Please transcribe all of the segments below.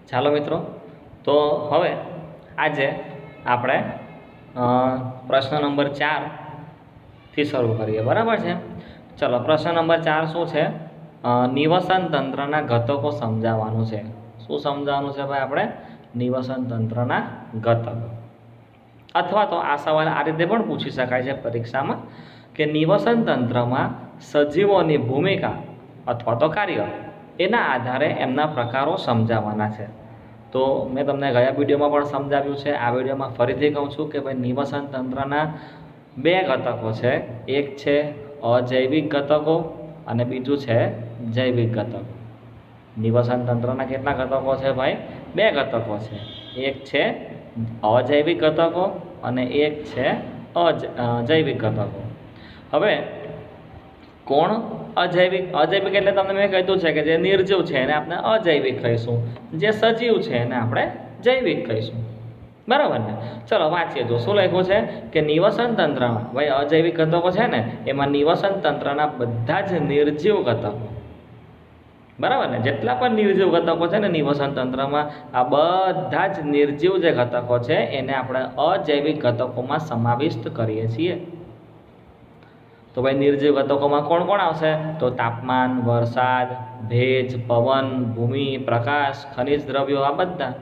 ચાલો મિત્રો, તો હવે આજે આપણે પ્રશ્ન નંબર 4થી શરૂ કરીએ. બરાબર છે? ચલો, પ્રશ્ન નંબર 4 શું છે? નિવસન તંત્રના ઘટકો સમજાવવાનું છે. શું સમજાવવાનું છે ભાઈ? આપણે નિવસન તંત્રના ઘટકો. અથવા તો આ સવાલ આ રીતે પણ પૂછી શકાય છે પરીક્ષામાં કે નિવસન તંત્રમાં સજીવોની ભૂમિકા અથવા તો કાર્ય એના આધારે એમના પ્રકારો સમજાવવાના છે. તો મેં તમને ગયા વિડીયોમાં પણ સમજાવ્યું છે. આ વિડીયોમાં ફરીથી કહું છું કે ભાઈ નિવસન તંત્રના બે ઘટકો છે. એક છે અજૈવિક ઘટકો અને બીજું છે જૈવિક ઘટકો. નિવસન તંત્રના કેટલા ઘટકો છે ભાઈ? બે ઘટકો છે. એક છે અજૈવિક ઘટકો અને એક છે જૈવિક ઘટકો. હવે કોણ અજૈવિક? અજૈવિક એટલે તમને મેં કીધું છે કે જે નિર્જીવ છે એને આપણે અજૈવિક કહીશું, જે સજીવ છે એને આપણે જૈવિક કહીશું. બરાબર ને? ચલો વાંચીએ. જો શું લખ્યું છે કે નિવસન તંત્રમાં ભાઈ અજૈવિક ઘટકો છે ને, એમાં નિવસન તંત્રના બધા જ નિર્જીવ ઘટકો, બરાબર ને, જેટલા પણ નિર્જીવ ઘટકો છે ને નિવસન તંત્રમાં, આ બધા જ નિર્જીવ જે ઘટકો છે એને આપણે અજૈવિક ઘટકોમાં સમાવિષ્ટ કરીએ છીએ. તો ભાઈ નિર્જીવ ઘટકોમાં કોણ કોણ આવશે? તો તાપમાન, વરસાદ, ભેજ, પવન, ભૂમિ, પ્રકાશ, ખનિજ દ્રવ્યો, આ બધા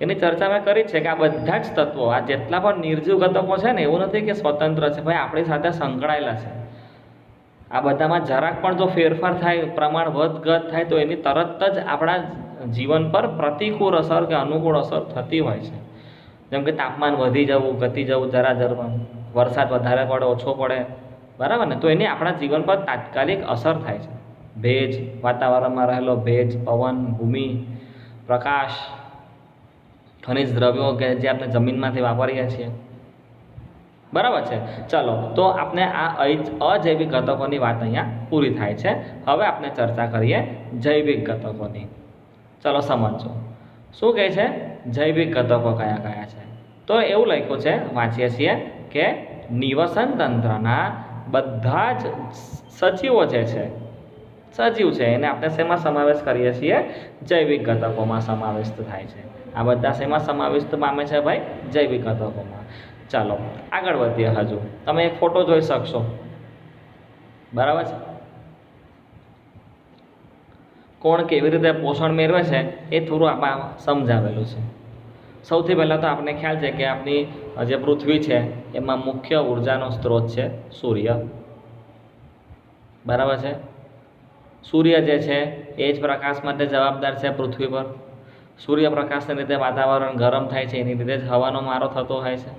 એની ચર્ચા મેં કરી છે કે આ બધા જ તત્વો, આ જેટલા પણ નિર્જીવ ઘટકો છે ને, એવું નથી કે સ્વતંત્ર છે ભાઈ, આપણી સાથે સંકળાયેલા છે. આ બધામાં જરાક પણ જો ફેરફાર થાય, પ્રમાણ વધઘટ થાય તો એની તરત જ આપણા જીવન પર પ્રતિકૂળ અસર કે અનુકૂળ અસર થતી હોય છે. જેમ કે તાપમાન વધી જવું, ઘટી જવું, જરા વરસાદ વધારે પડે, ઓછો પડે, બરાબર ને, તો એની આપણા જીવન પર તાત્કાલિક અસર થાય છે. ભેજ, વાતાવરણમાં રહેલો ભેજ, પવન, ભૂમિ, પ્રકાશ, ખનિજ દ્રવ્યો કે જે આપણે જમીનમાંથી વાપરીએ છીએ. બરાબર છે? ચલો, તો આપણે આ અજૈવિક ઘટકોની વાત અહીંયા પૂરી થાય છે. હવે આપણે ચર્ચા કરીએ જૈવિક ઘટકોની. ચલો સમજો શું કહે છે? જૈવિક ઘટકો કયા કયા છે? તો એવું લખ્યું છે, વાંચીએ છીએ કે નિવસન તંત્રના બધા જ સજીવો જે છે, સજીવ છે, એને આપણે શેમાં સમાવેશ કરીએ છીએ? જૈવિક ઘટકોમાં સમાવેશ થાય છે. આ બધા શેમાં સમાવિષ્ટ પામે છે ભાઈ? જૈવિક ઘટકોમાં. ચાલો આગળ વધીએ. હજુ તમે એક ફોટો જોઈ શકશો, બરાબર છે? કોણ કેવી રીતે પોષણ મેળવે છે એ થોડું આપણે સમજાવેલું છે. સૌથી પહેલાં તો આપણને ખ્યાલ છે કે આપણી જે પૃથ્વી છે એમાં મુખ્ય ઉર્જાનો સ્ત્રોત છે સૂર્ય. બરાબર છે? સૂર્ય જે છે એ જ પ્રકાશ માટે જવાબદાર છે પૃથ્વી પર. સૂર્યપ્રકાશને લીધે વાતાવરણ ગરમ થાય છે, એની લીધે જ હવાનો મારો થતો હોય છે.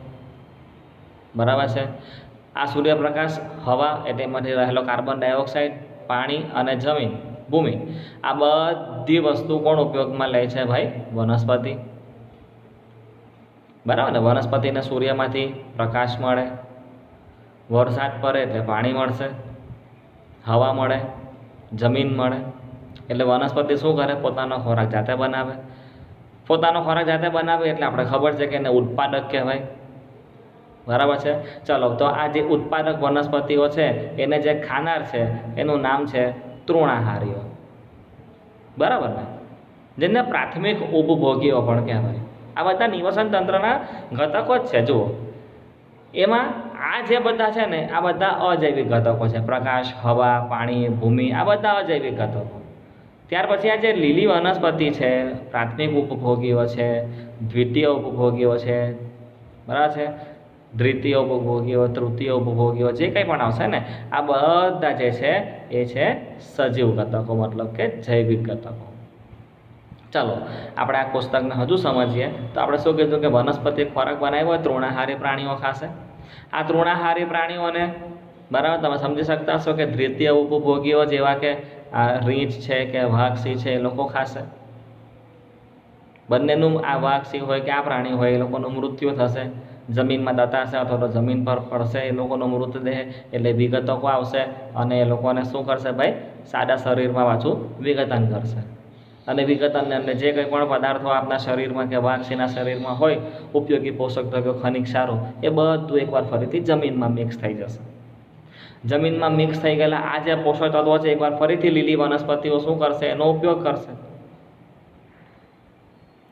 બરાબર છે? આ સૂર્યપ્રકાશ, હવા એટલે એમાંથી રહેલો કાર્બન ડાયોક્સાઇડ, પાણી અને જમીન, ભૂમિ, આ બધી વસ્તુ કોણ ઉપયોગમાં લે છે ભાઈ? વનસ્પતિ. બરાબર ને? વનસ્પતિને સૂર્યમાંથી પ્રકાશ મળે, વરસાદ પડે એટલે પાણી મળશે, હવા મળે, જમીન મળે. એટલે વનસ્પતિ શું કરે? પોતાનો ખોરાક જાતે બનાવે. પોતાનો ખોરાક જાતે બનાવે એટલે આપણે ખબર છે કે એને ઉત્પાદક કહેવાય. બરાબર છે? ચલો, તો આ જે ઉત્પાદક વનસ્પતિઓ છે એને જે ખાનાર છે એનું નામ છે તૃણાહારીઓ. બરાબર ને? જેને પ્રાથમિક ઉપભોગીઓ પણ કહેવાય. આ બધા નિવસન તંત્રના ઘટકો જ છે. જુઓ, એમાં આ જે બધા છે ને, આ બધા અજૈવિક ઘટકો છે. પ્રકાશ, હવા, પાણી, ભૂમિ, આ બધા અજૈવિક ઘટકો. ત્યાર પછી આ જે લીલી વનસ્પતિ છે, પ્રાથમિક ઉપભોગીઓ છે, દ્વિતીય ઉપભોગીઓ છે, બરાબર છે, દ્વિતીય ઉપભોગીઓ, તૃતીય ઉપભોગીઓ, જે કંઈ પણ આવશે ને, આ બધા જે છે એ છે સજીવ ઘટકો, મતલબ કે જૈવિક ઘટકો. ચાલો આપણે આ પુસ્તકને હજુ સમજીએ. તો આપણે શું કીધું કે વનસ્પતિ ખોરાક બનાવ્યો હોય તૃણાહારી પ્રાણીઓ ખાશે. આ તૃણાહારી પ્રાણીઓને, બરાબર, તમે સમજી શકતા હશો કે દ્વિતીય ઉપભોગીઓ જેવા કે આ રીંછ છે કે વાઘ, સિંહ છે, એ લોકો ખાશે. બંનેનું, આ વાઘ, સિંહ હોય કે આ પ્રાણી હોય, એ લોકોનું મૃત્યુ થશે, જમીનમાં દટાશે અથવા તો જમીન પર પડશે એ લોકોનો મૃતદેહ. એટલે વિઘટકો આવશે અને એ લોકોને શું કરશે ભાઈ? સાદા શરીરમાં પાછું વિઘટન કરશે. અને વિઘટનને અંદર જે કંઈ પણ પદાર્થો આપણા શરીરમાં કે વાઘ, સિંહના શરીરમાં હોય, ઉપયોગી પોષક દ્રવ્યો, ખનિજ ક્ષારો, એ બધું એકવાર ફરીથી જમીનમાં મિક્સ થઈ જશે. જમીનમાં મિક્સ થઈ ગયેલા આ જે પોષક તત્વો છે એકવાર ફરીથી લીલી વનસ્પતિઓ શું કરશે? એનો ઉપયોગ કરશે.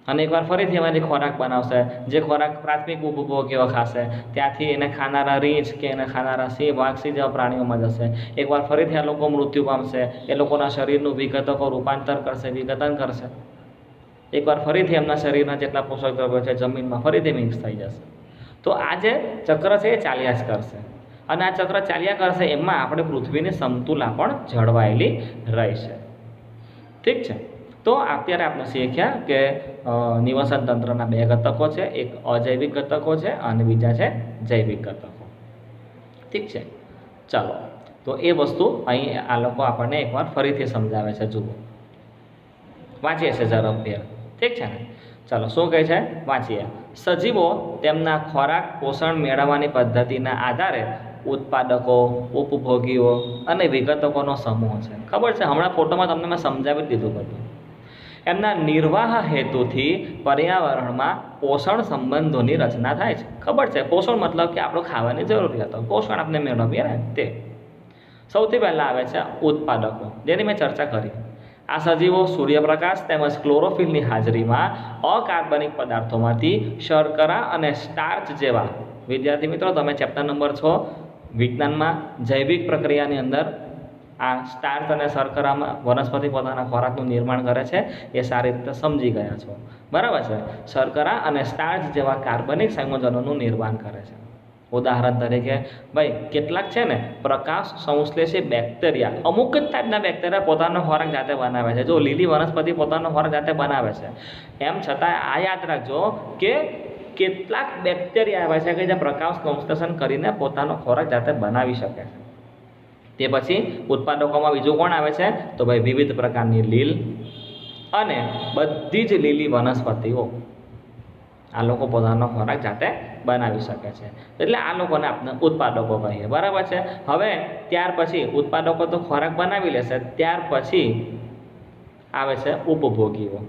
અને એકવાર ફરીથી એમાંથી ખોરાક બનાવશે, જે ખોરાક પ્રાથમિક ઉપભોગીઓ ખાશે, ત્યાંથી એને ખાનારા રીંછ કે એને ખાનારા સિંહ, વાઘ, સિંહ જેવા પ્રાણીઓમાં જશે. એકવાર ફરીથી આ લોકો મૃત્યુ પામશે, એ લોકોના શરીરનું વિઘટકો રૂપાંતર કરશે, વિઘટન કરશે. એકવાર ફરીથી એમના શરીરના જેટલા પોષક દ્રવ્યો છે જમીનમાં ફરીથી મિક્સ થઈ જશે. તો આ જે ચક્ર છે એ ચાલ્યા જ કરશે, અને આ ચક્ર ચાલ્યા કરશે એમાં આપણે પૃથ્વીની સમતુલા પણ જળવાયેલી રહેશે. ઠીક છે. તો અત્યારે આપણે શીખ્યા કે નિવસન તંત્રના 2 ઘટકો છે, એક અજૈવિક ઘટકો છે અને બીજા છે જૈવિક ઘટકો. ઠીક છે. ચાલો, તો એ વસ્તુ અહીં આ લોકો આપણને એકવાર ફરીથી સમજાવે છે. જુઓ, વાંચીએ છે ઝડપથી. ઠીક છે ને? ચાલો, શું કહે છે વાંચીએ. સજીવો તેમના ખોરાક પોષણ મેળવવાની પદ્ધતિના આધારે ઉત્પાદકો, ઉપભોગીઓ અને વિઘટકોનો સમૂહ છે. ખબર છે, હમણાં ફોટોમાં તમને મેં સમજાવી દીધું બધું. એમના નિર્વાહ હેતુથી પર્યાવરણમાં પોષણ સંબંધોની રચના થાય છે. ખબર છે, પોષણ મતલબ કે આપણું ખાવાની જરૂરિયાતો, પોષણ આપણે મેળવીએ ને તે. સૌથી પહેલાં આવે છે ઉત્પાદકો, જેની મેં ચર્ચા કરી. આ સજીવો સૂર્યપ્રકાશ તેમજ ક્લોરોફિલની હાજરીમાં અકાર્બનિક પદાર્થોમાંથી શર્કરા અને સ્ટાર્ચ જેવા, વિદ્યાર્થી મિત્રો તમે ચેપ્ટર નંબર 6 વિજ્ઞાનમાં જૈવિક પ્રક્રિયાની અંદર આ સ્ટાર્ચ અને શર્કરામાં વનસ્પતિ પોતાના ખોરાકનું નિર્માણ કરે છે એ સારી રીતે સમજી ગયા છો, બરાબર છે. શર્કરા અને સ્ટાર્ચ જેવા કાર્બનિક સંયોજનોનું નિર્માણ કરે છે. ઉદાહરણ તરીકે ભાઈ કેટલાક છે ને પ્રકાશ સંશ્લેષી બેક્ટેરિયા, અમુક જ ટાઈપના બેક્ટેરિયા પોતાનો ખોરાક જાતે બનાવે છે. જો લીલી વનસ્પતિ પોતાનો ખોરાક જાતે બનાવે છે, એમ છતાં આ યાદ રાખજો કે કેટલાક બેક્ટેરિયા એવા છે કે જે પ્રકાશ સંશ્લેષણ કરીને પોતાનો ખોરાક જાતે બનાવી શકે છે. તે પછી ઉત્પાદકોમાં બીજું કોણ આવે છે? તો ભાઈ વિવિધ પ્રકારની લીલ અને બધી જ લીલી વનસ્પતિઓ, આ લોકો પોતાનો ખોરાક જાતે બનાવી શકે છે. એટલે આ લોકોને આપણે ઉત્પાદકો કહીએ, બરાબર છે. હવે ત્યાર પછી ઉત્પાદકો તો ખોરાક બનાવી લેશે, ત્યાર પછી આવે છે ઉપભોગીઓ.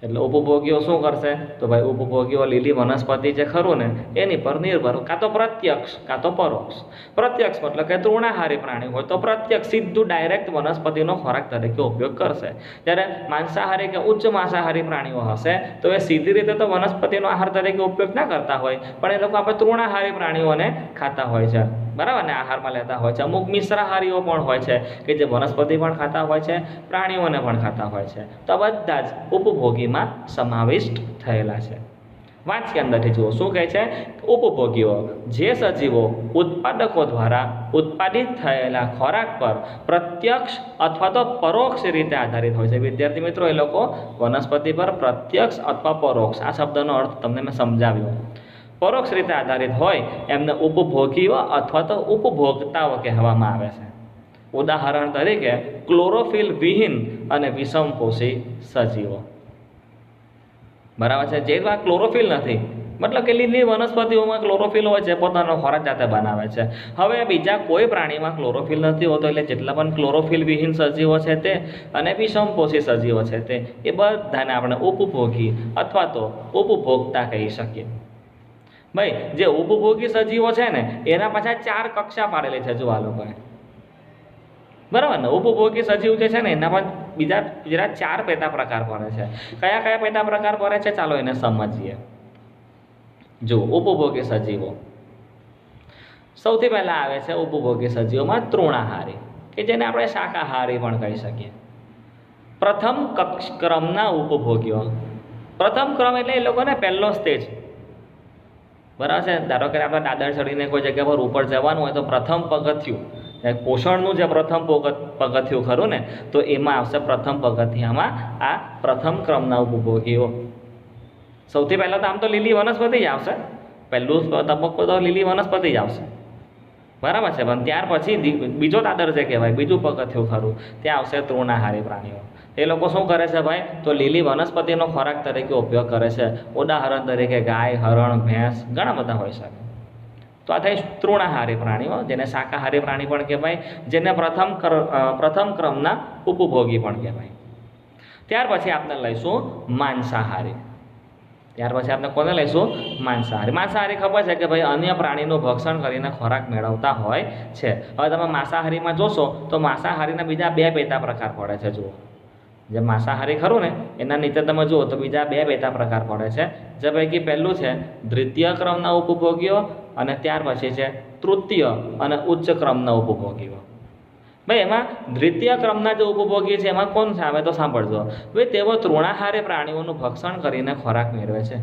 એટલે ઉપભોગીઓ શું કરશે? તો ભાઈ ઉપભોગીઓ લીલી વનસ્પતિ જે ખરું ને એની પર નિર્ભર, કાં તો પ્રત્યક્ષ કાં તો પરોક્ષ. પ્રત્યક્ષ મતલબ કે તૃણાહારી પ્રાણી હોય તો પ્રત્યક્ષ સીધું ડાયરેક્ટ વનસ્પતિનો ખોરાક તરીકે ઉપયોગ કરશે. જ્યારે માંસાહારી કે ઉચ્ચ માંસાહારી પ્રાણીઓ હશે તો એ સીધી રીતે તો વનસ્પતિનો આહાર તરીકે ઉપયોગ ના કરતા હોય, પણ એ લોકો આપણે તૃણાહારી પ્રાણીઓને ખાતા હોય છે, બરાબર ને, આહારમાં લેતા હોય છે. અમુક મિશ્રાહારીઓ પણ હોય છે કે જે વનસ્પતિ પણ ખાતા હોય છે, પ્રાણીઓને પણ ખાતા હોય છે. તો બધા જ ઉપભોગીમાં સમાવિષ્ટ થયેલા છે. વાંચી અંદરથી જુઓ શું કહે છે. ઉપભોગીઓ જે સજીવો ઉત્પાદકો દ્વારા ઉત્પાદિત થયેલા ખોરાક પર પ્રત્યક્ષ અથવા તો પરોક્ષ રીતે આધારિત હોય છે. વિદ્યાર્થી મિત્રો, એ લોકો વનસ્પતિ પર પ્રત્યક્ષ અથવા પરોક્ષ, આ શબ્દનો અર્થ તમને મેં સમજાવ્યો. પરોક્ષ રીતે આધારિત હોય એમને ઉપભોગીઓ અથવા તો ઉપભોક્તાઓ કહેવામાં આવે છે. ઉદાહરણ તરીકે ક્લોરોફિલ વિહીન અને વિષમપોષી સજીવો, બરાબર છે. જેમાં ક્લોરોફિલ નથી, મતલબ કે લીલી વનસ્પતિઓમાં ક્લોરોફિલ હોય છે, પોતાનો ખોરાક જાતે બનાવે છે. હવે બીજા કોઈ પ્રાણીમાં ક્લોરોફિલ નથી હોતો, એટલે જેટલા પણ ક્લોરોફિલ વિહીન સજીવો છે તે અને વિષમપોષી સજીવો છે તે, એ બધાને આપણે ઉપભોગી અથવા તો ઉપભોક્તા કહી શકીએ. ભાઈ જે ઉપભોગી સજીવો છે ને એના પાછા 4 કક્ષા પાડેલી છે. જો આ લોકોએ, બરાબર ને, ઉપભોગી સજીવ જે છે ને એના પર બીજા 4 પેટા પ્રકાર પડે છે. કયા કયા પેટા પ્રકાર પડે છે ચાલો એને સમજીએ. જો ઉપભોગી સજીવો, સૌથી પહેલા આવે છે ઉપભોગી સજીવોમાં તૃણાહારી, કે જેને આપણે શાકાહારી પણ કહી શકીએ. પ્રથમ ક્રમના ઉપભોગીઓ, પ્રથમ ક્રમ એટલે એ લોકોને પહેલો સ્ટેજ, બરાબર છે. ધારો કે આપણે દાદર ચડીને કોઈ જગ્યા પર ઉપર જવાનું હોય તો પ્રથમ પગથિયું, પોષણનું જે પ્રથમ પગથિયું ખરું ને, તો એમાં આવશે પ્રથમ પગથિયામાં આ પ્રથમ ક્રમના ઉપભોગીઓ. સૌથી પહેલાં તો આમ તો લીલી વનસ્પતિ જ આવશે, પહેલું તબક્કો તો લીલી વનસ્પતિ જ આવશે, બરાબર છે. પણ ત્યાર પછી બીજો દાદર જે કહેવાય, બીજું પગથિયું ખરું, ત્યાં આવશે તૃણાહારી પ્રાણીઓ. એ લોકો શું કરે છે ભાઈ? તો લીલી વનસ્પતિનો ખોરાક તરીકે ઉપયોગ કરે છે. ઉદાહરણ તરીકે ગાય, હરણ, ભેંસ, ઘણા બધા હોઈ શકે. તો આ થઈ તૃણાહારી પ્રાણીઓ, જેને શાકાહારી પ્રાણી પણ કહેવાય, જેને પ્રથમ ક્રમના ઉપભોગી પણ કહેવાય. ત્યાર પછી આપણે લઈશું માંસાહારી. ત્યાર પછી આપણે કોને લઈશું? માંસાહારી. માંસાહારી ખબર છે કે ભાઈ અન્ય પ્રાણીનું ભક્ષણ કરીને ખોરાક મેળવતા હોય છે. હવે તમે માંસાહારીમાં જોશો તો માંસાહારીના બીજા 2 પેટા પ્રકાર પડે છે. જુઓ, જે માંસાહારી ખરું ને એના નીચે તમે જુઓ તો બીજા બે પેટા પ્રકાર પડે છે, જે પૈકી પહેલું છે દ્વિતીય ક્રમના ઉપભોગીઓ અને ત્યાર પછી છે તૃતીય અને ઉચ્ચ ક્રમના ઉપભોગીઓ. ભાઈ એમાં દ્વિતીય ક્રમના જે ઉપભોગી છે એમાં કોણ છે આવે તો સાંભળજો. ભાઈ તેઓ તૃણાહારી પ્રાણીઓનું ભક્ષણ કરીને ખોરાક મેળવે છે.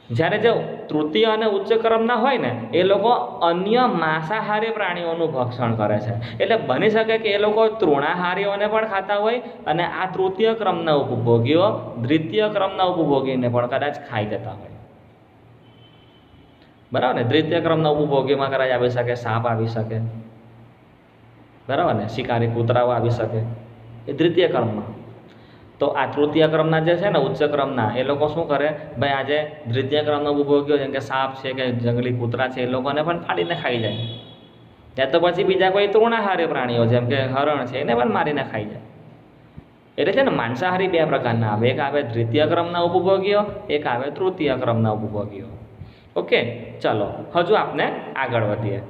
જ્યારે જે તૃતીય અને ઉચ્ચ ક્રમના હોય ને એ લોકો અન્ય માંસાહારી પ્રાણીઓનું ભક્ષણ કરે છે. એટલે બની શકે કે એ લોકો તૃણાહારીઓને પણ ખાતા હોય અને આ તૃતીય ક્રમના ઉપભોગીઓ દ્વિતીય ક્રમના ઉપભોગીને પણ કદાચ ખાઈ જતા હોય. બરાબર ને? દ્વિતીય ક્રમના ઉપભોગીમાં કદાચ આવી શકે સાપ આવી શકે, બરાબર ને, શિકારી કૂતરાઓ આવી શકે, એ દ્વિતીય ક્રમમાં. તો આ તૃતીય ક્રમના જે છે ને ઉચ્ચ ક્રમના એ લોકો શું કરે, ભાઈ આજે દ્વિતીય ક્રમનો ઉપભોગ્યો જેમ કે સાપ છે કે જંગલી કૂતરા છે એ લોકોને પણ ફાડીને ખાઈ જાય. ત્યાં તો પછી બીજા કોઈ તૃણાહારી પ્રાણીઓ જેમ કે હરણ છે એને પણ મારીને ખાઈ જાય. એટલે છે ને માંસાહારી બે પ્રકારના આવે, એક આવે દ્વિતીય ક્રમના ઉપભોગીઓ, એક આવે તૃતીય ક્રમના ઉપભોગીઓ. ઓકે, ચાલો હજુ આપણે આગળ વધીએ.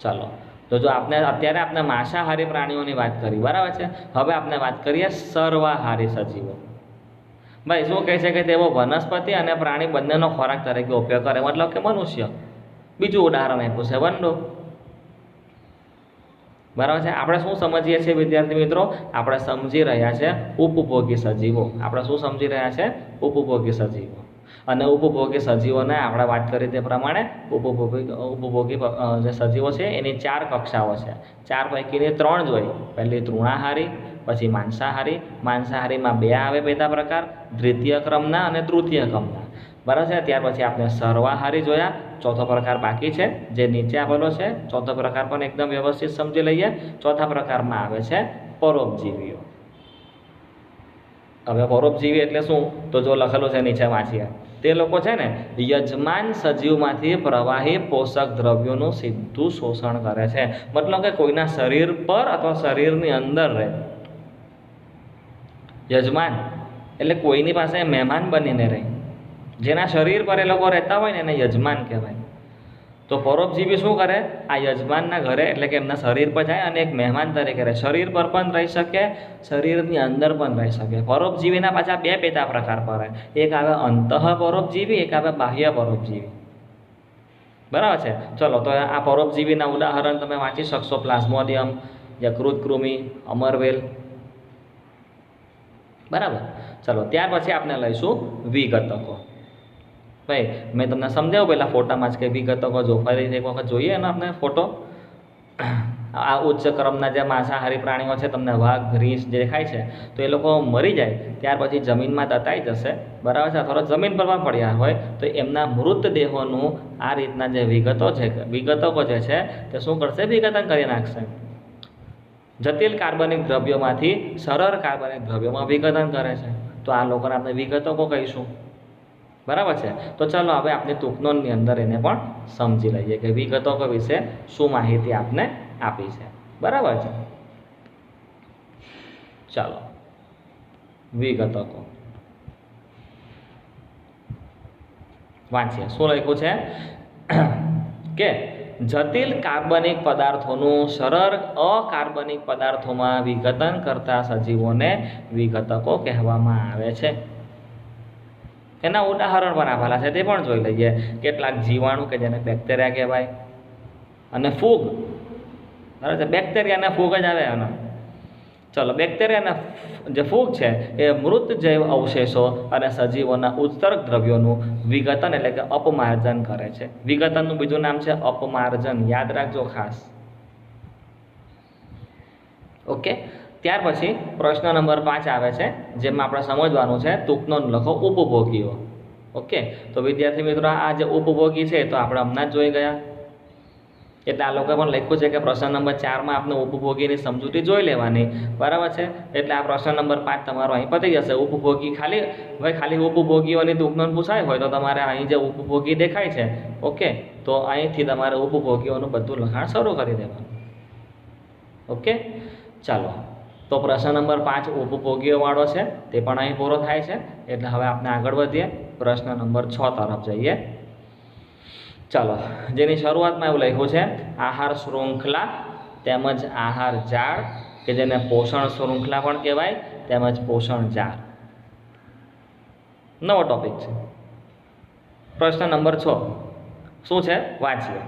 ચાલો તો જો આપણે અત્યારે આપણે માંસાહારી પ્રાણીઓની વાત કરી, બરાબર છે. હવે આપણે વાત કરીએ સર્વાહારી સજીવો. ભાઈ શું કહે છે કે તેઓ વનસ્પતિ અને પ્રાણી બંનેનો ખોરાક તરીકે ઉપયોગ કરે, મતલબ કે મનુષ્ય. બીજું ઉદાહરણ આપ્યું છે વંડો. બરાબર છે. આપણે શું સમજીએ છીએ વિદ્યાર્થી મિત્રો? આપણે સમજી રહ્યા છે ઉપભોગી સજીવો. આપણે શું સમજી રહ્યા છે? ઉપભોગી સજીવો. અને ઉપભોગી સજીવોને આપણે વાત કરી તે પ્રમાણે ઉપભોગી જે સજીવો છે એની 4 કક્ષાઓ છે. 4 પૈકીની 3 જોઈ. પહેલી તૃણાહારી, પછી માંસાહારી. માંસાહારીમાં 2 આવે પેટા પ્રકાર, દ્વિતીય ક્રમના અને તૃતીય ક્રમના. બરાબર છે. ત્યાર પછી આપણે સર્વાહારી જોયા. ચોથો પ્રકાર બાકી છે જે નીચે આપેલો છે. ચોથો પ્રકાર પણ એકદમ વ્યવસ્થિત સમજી લઈએ. ચોથા પ્રકારમાં આવે છે પરોપજીવીઓ. હવે પરોપજીવી એટલે શું? તો જો લખેલું છે નીચે વાંચીએ. તે લોકો છે ને યજમાન સજીવમાંથી પ્રવાહી પોષક દ્રવ્યોનું સીધું શોષણ કરે છે. મતલબ કે કોઈના શરીર પર અથવા શરીરની અંદર રહે. યજમાન એટલે કોઈની પાસે મહેમાન બનીને રહે. જેના શરીર પર એ લોકો રહેતા હોય ને એને યજમાન કહેવાય. તો પરોપજીવી શું કરે? આ યજમાનના ઘરે એટલે કે એમના શરીર પર જાય અને એક મહેમાન તરીકે રહે. શરીર પર પણ રહી શકે, શરીરની અંદર પણ રહી શકે. પરોપજીવીના પાછા 2 પેટા પ્રકાર પડે. એક આવે અંતઃ પરોપજીવી, એક આવે બાહ્ય પરોપજીવી. બરાબર છે. ચલો તો આ પરોપજીવીના ઉદાહરણ તમે વાંચી શકશો. પ્લાઝ્મોડિયમ, યકૃત કૃમિ, અમરવેલ. બરાબર. ચલો ત્યાર પછી આપણે લઈશું વિઘટકો. ભાઈ મેં તમને સમજાવ્યું પહેલાં ફોટામાં જ કે વિઘટકો જો ફરી એક વખત જોઈએ એનો આપણે ફોટો. આ ઉચ્ચ ક્રમના જે માંસાહારી પ્રાણીઓ છે, તમને વાઘ, રીંછ જે દેખાય છે, તો એ લોકો મરી જાય ત્યાર પછી જમીનમાં દટાઈ જશે, બરાબર છે, અથવા જમીન પર પણ પડ્યા હોય તો એમના મૃતદેહોનું આ રીતના જે વિઘટકો જે છે તે શું કરશે? વિઘટન કરી નાખશે. જટિલ કાર્બનિક દ્રવ્યોમાંથી સરળ કાર્બનિક દ્રવ્યોમાં વિઘટન કરે છે. તો આ લોકોને આપણે વિઘટકો કહીશું. બરાબર છે. તો ચાલો હવે આપણે ટૂંકનોંધની અંદર એને પણ સમજી લઈએ કે વિઘટકો વિશે શું માહિતી આપને આપી છે. બરાબર છે. ચાલો વિઘટકો વાંચીએ. શું લખ્યું છે કે જટિલ કાર્બનિક પદાર્થોનું સરળ અકાર્બનિક પદાર્થોમાં વિઘટન કરતા સજીવોને વિઘટકો કહેવામાં આવે છે. એના ઉદાહરણ પણ આપેલા છે તે પણ જોઈ લઈએ. કેટલાક જીવાણુ કે જેને બેક્ટેરિયા કહેવાય અને ફૂગ. બરાબર છે. બેક્ટેરિયા અને ફૂગ જ આવે એનો. ચલો બેક્ટેરિયા અને જે ફૂગ છે એ મૃત જૈવ અવશેષો અને સજીવોના ઉત્સર્ગ દ્રવ્યોનું વિઘટન એટલે કે અપમાર્જન કરે છે. વિઘટનનું બીજું નામ છે અપમાર્જન. યાદ રાખજો ખાસ. ઓકે. ત્યાર પછી પ્રશ્ન નંબર 5 આવે છે જેમાં આપણે સમજવાનું છે ટૂંકનોંધ લખો ઉપભોગીઓ. ઓકે. તો વિદ્યાર્થી મિત્રો આ જે ઉપભોગી છે તો આપણે હમણાં જ જોઈ ગયા. એટલે આ લોકોએ પણ લખ્યું છે કે પ્રશ્ન નંબર 4માં આપણે ઉપભોગીની સમજૂતી જોઈ લેવાની. બરાબર છે. એટલે આ પ્રશ્ન નંબર 5 તમારો અહીં પતી જશે. ઉપભોગી ખાલી ઉપભોગીઓની ટૂંકનોંધ પૂછાય હોય તો તમારે અહીં જે ઉપભોગી દેખાય છે, ઓકે, તો અહીંથી તમારે ઉપભોગીઓનું બધું લખાણ શરૂ કરી દેવાનું. ઓકે. ચાલો તો પ્રશ્ન નંબર 5 ઉપભોગીઓવાળો છે તે પણ અહીં પૂરો થાય છે. એટલે હવે આપણે આગળ વધીએ. પ્રશ્ન નંબર 6 તરફ જઈએ. ચાલો જેની શરૂઆતમાં એવું લખ્યું છે આહાર શૃંખલા તેમજ આહાર જાળ કે જેને પોષણ શૃંખલા પણ કહેવાય, તેમજ પોષણ જાળ. નવો ટોપિક છે. પ્રશ્ન નંબર 6 શું છે વાંચીએ.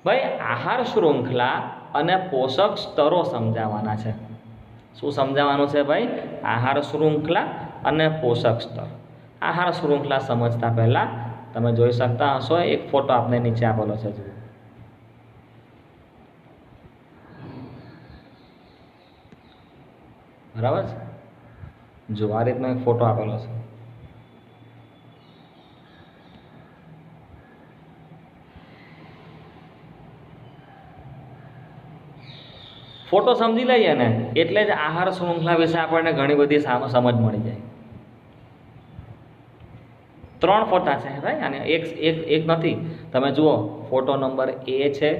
ભાઈ આહાર શૃંખલા અને પોષક સ્તરો સમજાવવાના છે. શું સમજાવવાનું છે ભાઈ? આહાર શૃંખલા અને પોષક સ્તર. આહાર શૃંખલા સમજતા પહેલાં તમે જોઈ શકતા હશો એક ફોટો આપણે નીચે આપેલો છે. જુઓ, બરાબર છે? જો આ રીતનો એક ફોટો આપેલો છે. ફોટો સમજી લઈએ ને એટલે જ આહાર શૃંખલા વિશે આપણને ઘણી બધી સમજ મળી જાય. 3 ફોટા છે ભાઈ, અને એક નથી. તમે જુઓ, ફોટો નંબર A છે,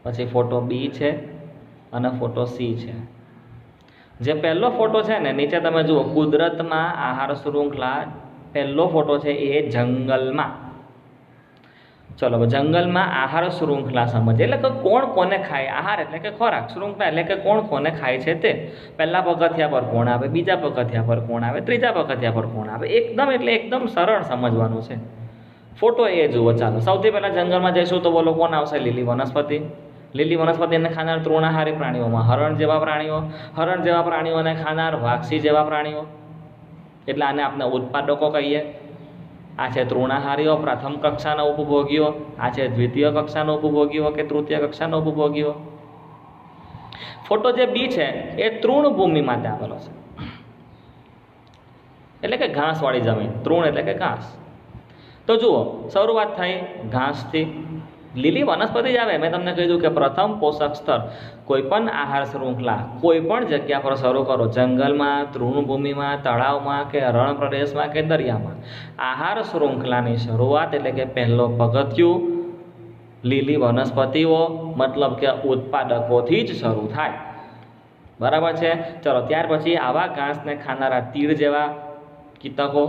પછી ફોટો B છે અને ફોટો C છે. જે પહેલો ફોટો છે ને નીચે તમે જુઓ, કુદરતમાં આહાર શૃંખલા. પહેલો ફોટો છે એ જંગલમાં. ચલો, જંગલમાં આહાર શૃંખલા સમજે એટલે કે કોણ કોને ખાય. આહાર એટલે કે ખોરાક, શૃંખલા એટલે કે કોણ કોને ખાય છે તે. પહેલા પગથિયા પર કોણ આવે, બીજા પગથિયા પર કોણ આવે, ત્રીજા પગથિયા પર કોણ આવે. એકદમ સરળ સમજવાનું છે. ફોટો એ જુઓ. ચાલો, સૌથી પહેલા જંગલમાં જઈશું તો બોલો કોણ આવશે? લીલી વનસ્પતિ. લીલી વનસ્પતિને ખાનાર તૃણાહારી પ્રાણીઓમાં હરણ જેવા પ્રાણીઓ, હરણ જેવા પ્રાણીઓને ખાનાર વાઘસી જેવા પ્રાણીઓ, એટલે આને આપણે ઉત્પાદકો કહીએ. આ છે તૃણાહારીઓ, પ્રથમ કક્ષાના ઉપભોગીઓ. આ છે દ્વિતીય કક્ષાના ઉપભોગીઓ કે તૃતીય કક્ષાના ઉપભોગીઓ. ફોટો જે B છે એ તૃણભૂમિ માટે આપેલો છે, એટલે કે ઘાસવાળી જમીન. તૃણ એટલે કે ઘાસ. તો જુઓ, શરૂઆત થઈ ઘાસથી. લીલી વનસ્પતિ જ આવે. મેં તમને કીધું કે પ્રથમ પોષક સ્તર કોઈ પણ આહાર શૃંખલા કોઈ પણ જગ્યા પર શરૂ કરો, જંગલમાં, તૃણભૂમિમાં, તળાવમાં કે રણ પ્રદેશમાં કે દરિયામાં, આહાર શૃંખલાની શરૂઆત એટલે કે પહેલો પગથિયું લીલી વનસ્પતિઓ મતલબ કે ઉત્પાદકોથી જ શરૂ થાય. બરાબર છે? ચલો, ત્યાર પછી આવા ઘાસને ખાનારા તીડ જેવા કીટકો,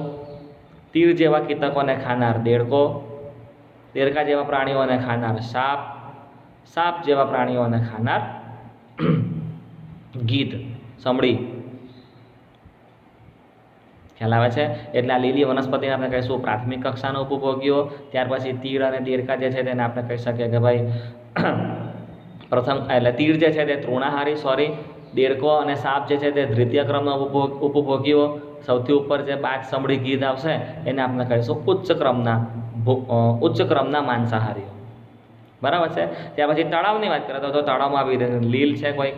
તીડ જેવા કીટકોને ખાનાર દેડકો, દેડકા જેવા પ્રાણીઓને ખાનાર સાપ, સાપ જેવા પ્રાણીઓને ખાનાર ગીધ, સમડી. ખ્યાલ આવે છે? એટલે આ લીલી વનસ્પતિને આપણે કહીશું પ્રાથમિક કક્ષાના ઉપભોગીઓ. ત્યાર પછી તીડ અને દેડકા જે છે તેને આપણે કહી શકીએ કે ભાઈ પ્રથમ, એટલે તીડ જે છે તે તૃણાહારી, દેડકો અને સાપ જે છે તે દ્વિતીય ક્રમના ઉપભોગીઓ. સૌથી ઉપર જે બાજ, સમડી, ગીધ આવશે એને આપણે કહીશું ઉચ્ચ ક્રમના માંસાહારીઓ. બરાબર છે? ત્યાર પછી તળાવની વાત કરીએ તો તળાવમાં આવી લીલ છે કોઈક,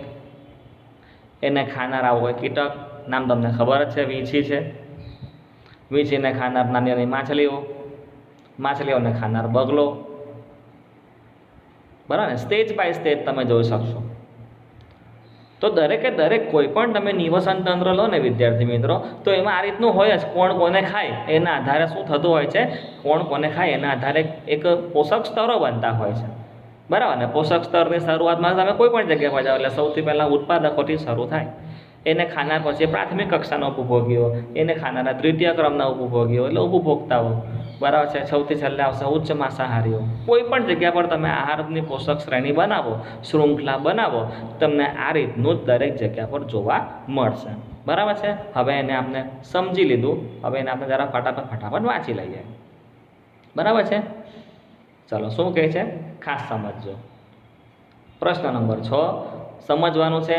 એને ખાનાર આવું કોઈ કીટક, નામ તમને ખબર જ છે, વીંછી છે. વીંછીને ખાનાર નાની નાની માછલીઓ, માછલીઓને ખાનાર બગલો. બરાબર ને? સ્ટેજ બાય સ્ટેજ તમે જોઈ શકશો. તો દરેકે દરેક કોઈ પણ તમે નિવસન તંત્ર લો ને વિદ્યાર્થી મિત્રો, તો એમાં આ રીતનું હોય જ. કોણ કોને ખાય એના આધારે શું થતું હોય છે? કોણ કોને ખાય એના આધારે એક પોષક સ્તરો બનતા હોય છે. બરાબર ને? પોષક સ્તરની શરૂઆતમાં તમે કોઈ પણ જગ્યા પર જાઓ એટલે સૌથી પહેલાં ઉત્પાદકોથી શરૂ થાય. એને ખાનાર પછી પ્રાથમિક કક્ષાના ઉપભોગીઓ, એને ખાનારા દ્વિતીય ક્રમના ઉપભોગીઓ એટલે ઉપભોક્તાઓ. બરાબર છે? સૌથી છેલ્લે આવશે ઉચ્ચ માંસાહારીઓ. કોઈ પણ જગ્યા પર તમે આહારની પોષક શ્રેણી બનાવો, શૃંખલા બનાવો, તમને આ રીતનું જ દરેક જગ્યા પર જોવા મળશે. બરાબર છે? હવે એને આપણે સમજી લીધું. હવે એને આપણે જરા ફટાફટ વાંચી લઈએ. બરાબર છે? ચલો, શું કહે છે ખાસ સમજજો. પ્રશ્ન નંબર 6 સમજવાનું છે.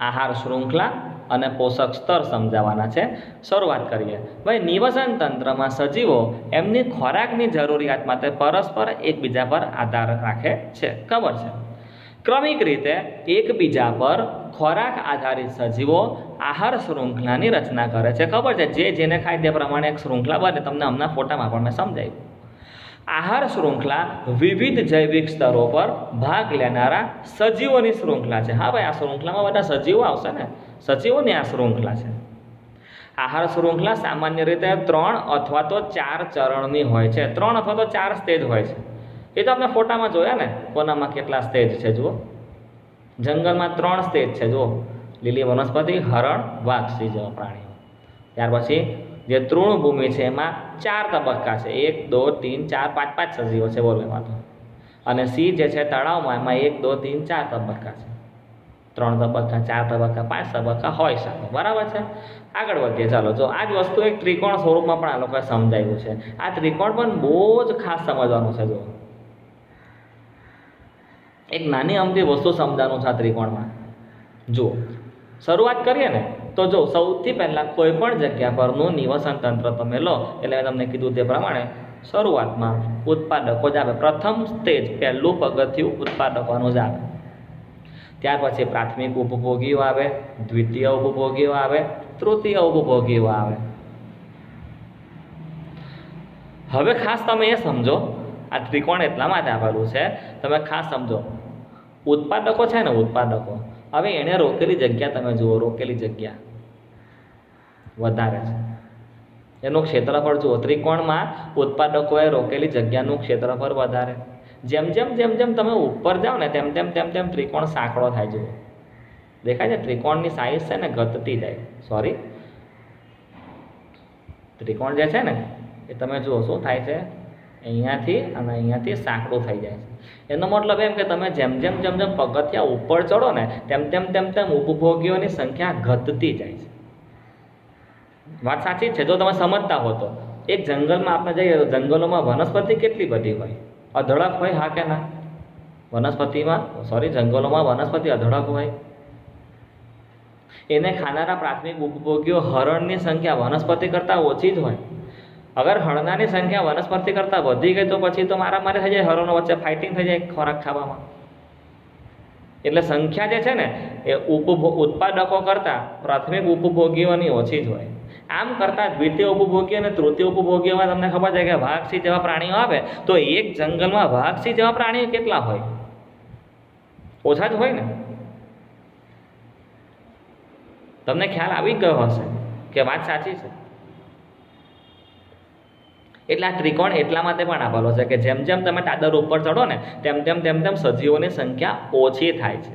આહાર શૃંખલા અને પોષક સ્તર સમજાવવાના છે. શરૂઆત કરીએ. ભાઈ, નિવસન તંત્રમાં સજીવો એમની ખોરાકની જરૂરિયાત માટે પરસ્પર એકબીજા પર આધાર રાખે છે. ખબર છે? ક્રમિક રીતે એકબીજા પર ખોરાક આધારિત સજીવો આહાર શૃંખલાની રચના કરે છે. ખબર છે? જે જેને ખાય તે પ્રમાણે એક શૃંખલા બને. તમને હમણાં ફોટામાં પણ મેં સમજાવ્યું. આહાર શૃંખલા વિવિધ જૈવિક સ્તરો પર ભાગ લેનારા સજીવોની શૃંખલા છે. હા ભાઈ, આ શૃંખલામાં બધા સજીવો આવશે ને, સજીવોની આ શૃંખલા છે. આહાર શૃંખલા સામાન્ય રીતે 3 અથવા તો 4 ચરણની હોય છે. 3 અથવા તો 4 સ્ટેજ હોય છે. એ તો આપણે ફોટામાં જોયા ને, કોનામાં કેટલા સ્ટેજ છે. જુઓ, જંગલમાં 3 સ્ટેજ છે. જુઓ, લીલી વનસ્પતિ, હરણ, વાઘ જેવા પ્રાણીઓ. ત્યાર પછી જે તૃણભૂમિ છે એમાં 4 તબક્કા છે. 1 2 3 4 5 સજીવો છે. બોલો એમાં તો અને સી જે છે તળાવમાં, એમાં 1 2 3 4 તબક્કા છે, 3 તબક્કા, 4 તબક્કા, 5 તબક્કા હોઈ શકે, બરાબર છે. આગળ વધીએ. ચાલો, જો આ જ વસ્તુ એક ત્રિકોણ સ્વરૂપમાં પણ આ લોકોએ સમજાવ્યું છે. આ ત્રિકોણ પણ બહુ જ ખાસ સમજવાનું છે. જો એક નાની અમથી વસ્તુ સમજવાનું છે આ ત્રિકોણમાં. જુઓ, શરૂઆત કરીએ ને તો જો સૌથી પહેલાં કોઈ પણ જગ્યા પરનું નિવસન તંત્ર તમે લો, એટલે મેં તમને કીધું તે પ્રમાણે શરૂઆતમાં ઉત્પાદકો જ આવે. પ્રથમ સ્ટેજ, પહેલું પગથિયું ઉત્પાદકોનું જ આવે. ત્યાર પછી પ્રાથમિક ઉપભોગીઓ આવે, દ્વિતીય ઉપભોગીઓ આવે, તૃતીય ઉપભોગીઓ આવે. હવે ખાસ તમે એ સમજો, આ ત્રિકોણ એટલા માટે આપેલું છે, તમે ખાસ સમજો. ઉત્પાદકો છે ને, ઉત્પાદકો, હવે એણે રોકેલી જગ્યા તમે જુઓ, રોકેલી જગ્યા વધારે છે. એનું ક્ષેત્રફળ જુઓ, ત્રિકોણમાં ઉત્પાદકોએ રોકેલી જગ્યાનું ક્ષેત્રફળ વધારે. જેમ જેમ તમે ઉપર જાઓ ને તેમ ત્રિકોણ સાંકડો થાય. જુઓ, દેખાય છે? ત્રિકોણની સાઈઝ છે ને ઘટતી જાય. સોરી, ત્રિકોણ જે છે ને એ તમે જુઓ શું થાય છે, અહીંયાથી અને અહીંયાથી સાંકડું થઈ જાય છે. એનો મતલબ એમ કે તમે જેમ પગથિયા ઉપર ચડો ને તેમ ઉપભોગીઓની સંખ્યા ઘટતી જાય છે. વાત સાચી જ છે. જો તમે સમજતા હો તો એક જંગલમાં આપણે જઈએ તો જંગલોમાં વનસ્પતિ કેટલી બધી હોય, અઢળક હોય, હા કે ના? જંગલોમાં વનસ્પતિ અઢળક હોય. એને ખાનારા પ્રાથમિક ઉપભોગીઓ હરણની સંખ્યા વનસ્પતિ કરતાં ઓછી જ હોય. અગર હરણાની સંખ્યા વનસ્પતિ કરતાં વધી ગઈ તો પછી તો મારામારી થઈ જાય, હરણો વચ્ચે ફાઇટિંગ થઈ જાય ખોરાક ખાવામાં. એટલે સંખ્યા જે છે ને એ ઉત્પાદકો કરતાં પ્રાથમિક ઉપભોગીઓની ઓછી જ હોય. આમ કરતાં દ્વિતીય ઉપભોગી અને તૃતીય ઉપભોગીઓમાં તમને ખબર છે કે વાઘ, સિંહ જેવા પ્રાણીઓ આવે તો એક જંગલમાં વાઘ, સિંહ જેવા પ્રાણીઓ કેટલા હોય? ઓછા જ હોય ને. તમને ખ્યાલ આવી ગયો હશે કે વાત સાચી છે. એટલે આ ત્રિકોણ એટલા માટે પણ આપેલો છે કે જેમ તમે ટાદર ઉપર ચડો ને તેમ સજીવોની સંખ્યા ઓછી થાય છે.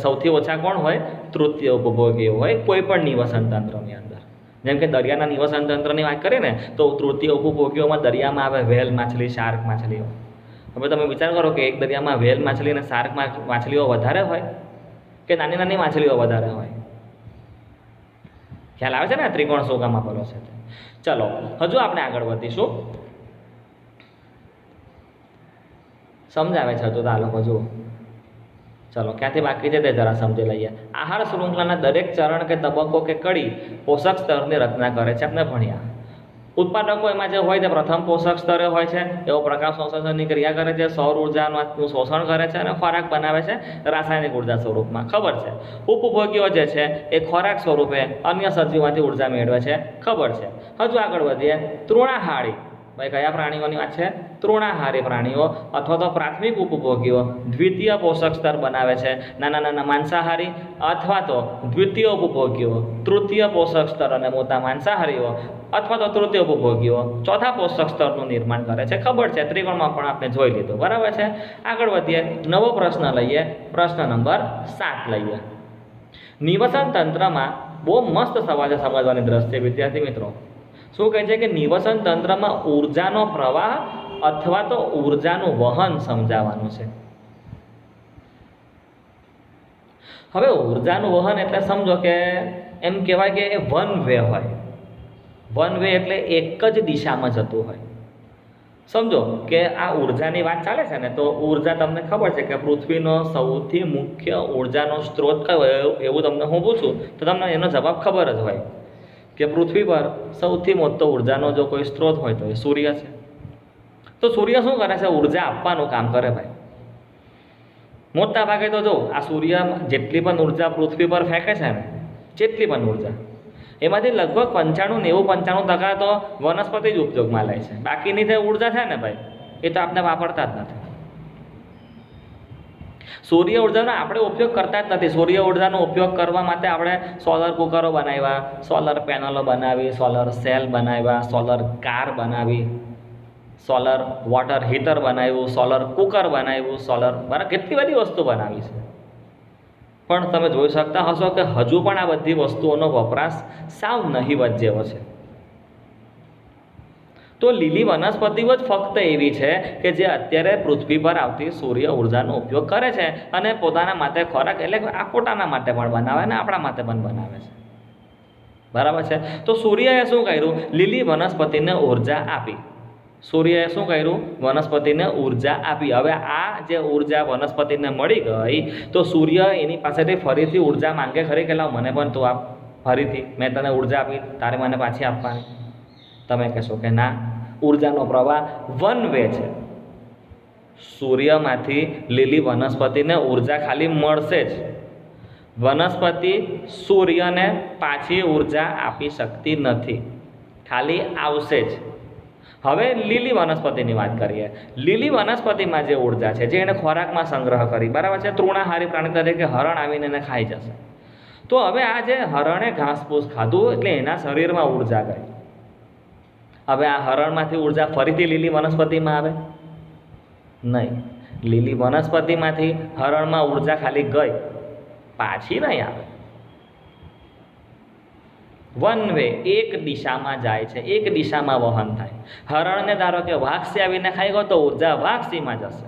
સૌથી ઓછા કોણ હોય? તૃતીય ઉપભોગીઓ હોય કોઈ પણ નિવસન તંત્રની અંદર. જેમ કે દરિયાના નિવસન તંત્રની વાત કરીએ ને તો તૃતીય ઉપભોગીઓમાં દરિયામાં આવે વ્હેલ માછલી, શાર્ક માછલીઓ. હવે તમે વિચાર કરો કે એક દરિયામાં વ્હેલ માછલી અને શાર્ક માછલીઓ વધારે હોય કે નાની માછલીઓ વધારે હોય? ખ્યાલ આવે છે ને ત્રિકોણ શું કામ આપેલો છે? ચલો, હજુ આપણે આગળ વધીશું. સમજાવે છે હજુ તો આ લોકો. જુઓ, ચલો ક્યાંથી બાકી છે તે જરા સમજી લઈએ. આહાર શૃંખલાના દરેક ચરણ કે તબક્કો કે કડી પોષક સ્તરની રચના કરે છે. આપણે ભણ્યા ઉત્પાદકો એમાં જે હોય તે પ્રથમ પોષક સ્તરે હોય છે. એવો પ્રકાશ સંશ્લેષણની ક્રિયા કરે છે, સૌર ઉર્જાનું શોષણ કરે છે અને ખોરાક બનાવે છે રાસાયણિક ઉર્જા સ્વરૂપમાં. ખબર છે. ઉપભોગીઓ જે છે એ ખોરાક સ્વરૂપે અન્ય સજીવોમાંથી ઉર્જા મેળવે છે. ખબર છે. હજુ આગળ વધીએ. તૃણાહારી, ભાઈ કયા પ્રાણીઓની વાત છે? તૃણાહારી પ્રાણીઓ અથવા તો પ્રાથમિક ઉપભોગીઓ દ્વિતીય પોષક સ્તર બનાવે છે. નાના માંસાહારી અથવા તો દ્વિતીય ઉપભોગીઓ તૃતીય પોષક સ્તર અને મોટા માંસાહારીઓ અથવા તો તૃતીય ઉપભોગીઓ ચોથા પોષક સ્તરનું નિર્માણ કરે છે. ખબર છે. ત્રિકોણમાં પણ આપણે જોઈ લીધું. બરાબર છે. આગળ વધીએ. નવો પ્રશ્ન લઈએ. પ્રશ્ન નંબર 7 લઈએ. નિવસન તંત્રમાં બહુ મસ્ત સવાલ છે સમજવાની દ્રષ્ટિએ વિદ્યાર્થી મિત્રો. શું કહે છે કે નિવસન તંત્રમાં ઉર્જાનો પ્રવાહ અથવા તો ઉર્જાનું વહન સમજાવવાનું છે. હવે ઉર્જાનું વહન એટલે સમજો કે એમ કહેવાય કે એ વન વે હોય. વન વે એટલે એક જ દિશામાં જતું હોય. સમજો કે આ ઉર્જાની વાત ચાલે છે ને, તો ઉર્જા તમને ખબર છે કે પૃથ્વીનો સૌથી મુખ્ય ઉર્જાનો સ્ત્રોત કયો એવું તમને હું પૂછું તો તમને એનો જવાબ ખબર જ હોય કે પૃથ્વી પર સૌથી મોટો ઉર્જાનો જો કોઈ સ્ત્રોત હોય તો એ સૂર્ય છે. તો સૂર્ય શું કરે છે? ઉર્જા આપવાનું કામ કરે ભાઈ. મોટા ભાગે તો જો આ સૂર્ય જેટલી પણ ઉર્જા પૃથ્વી પર ફેંકે છે ને, જેટલી પણ ઉર્જા એમાંથી લગભગ 95-95% તો વનસ્પતિ જ ઉપયોગમાં લે છે. બાકીની જે ઉર્જા છે ને ભાઈ એ તો આપણે વાપરતા જ નથી. સૂર્ય ઉર્જાનો આપણે ઉપયોગ કરતા જ નથી. સૂર્ય ઉર્જાનો ઉપયોગ કરવા માટે આપણે સોલર કુકરો બનાવ્યા, સોલર પેનલો બનાવી, સોલર સેલ બનાવ્યા, સોલર કાર બનાવી, સોલર વોટર હીટર બનાવ્યું, સોલર કુકર બનાવ્યું, સોલર બરાબર કેટલી બધી વસ્તુ બનાવી છે. પણ તમે જોઈ શકતા હશો કે હજુ પણ આ બધી વસ્તુઓનો વપરાશ સાવ નહીવત જેવો છે. તો લીલી વનસ્પતિઓ જ ફક્ત એવી છે કે જે અત્યારે પૃથ્વી પર આવતી સૂર્ય ઉર્જાનો ઉપયોગ કરે છે અને પોતાના માટે ખોરાક એટલે કે આ પોતાના માટે પણ બનાવે અને આપણા માટે પણ બનાવે છે, બરાબર છે. તો સૂર્યએ શું કર્યું? લીલી વનસ્પતિને ઉર્જા આપી. સૂર્યએ શું કર્યું? વનસ્પતિને ઉર્જા આપી. હવે આ જે ઉર્જા વનસ્પતિને મળી ગઈ તો સૂર્ય એની પાસેથી ફરીથી ઉર્જા માંગે ખરી કે લાવ મને પણ તું આપ, ફરીથી મેં તને ઉર્જા આપી, તારે મને પાછી આપવાની. તમે કહેશો કે ના, ઉર્જાનો પ્રવાહ વન વે છે. સૂર્યમાંથી લીલી વનસ્પતિને ઉર્જા ખાલી મળશે જ. વનસ્પતિ સૂર્યને પાછી ઉર્જા આપી શકતી નથી, ખાલી આવશે જ. હવે લીલી વનસ્પતિની વાત કરીએ. લીલી વનસ્પતિમાં જે ઉર્જા છે, જે એને ખોરાકમાં સંગ્રહ કરી, બરાબર છે, તૃણાહારી પ્રાણી તરીકે હરણ આવીને એને ખાઈ જશે. તો હવે આ જે હરણે ઘાસપૂસ ખાધું એટલે એના શરીરમાં ઉર્જા ગઈ. હવે આ હરણમાંથી ઉર્જા ફરીથી લીલી વનસ્પતિમાં આવે? નહીં. લીલી વનસ્પતિમાંથી હરણમાં ઉર્જા ખાલી ગઈ, પાછી નહીં આવે. વન વે, એક દિશામાં જાય છે, એક દિશામાં વહન થાય. હરણને ધારો કે વાઘસી આવીને ખાઈ ગયો તો ઉર્જા વાઘસીમાં જશે.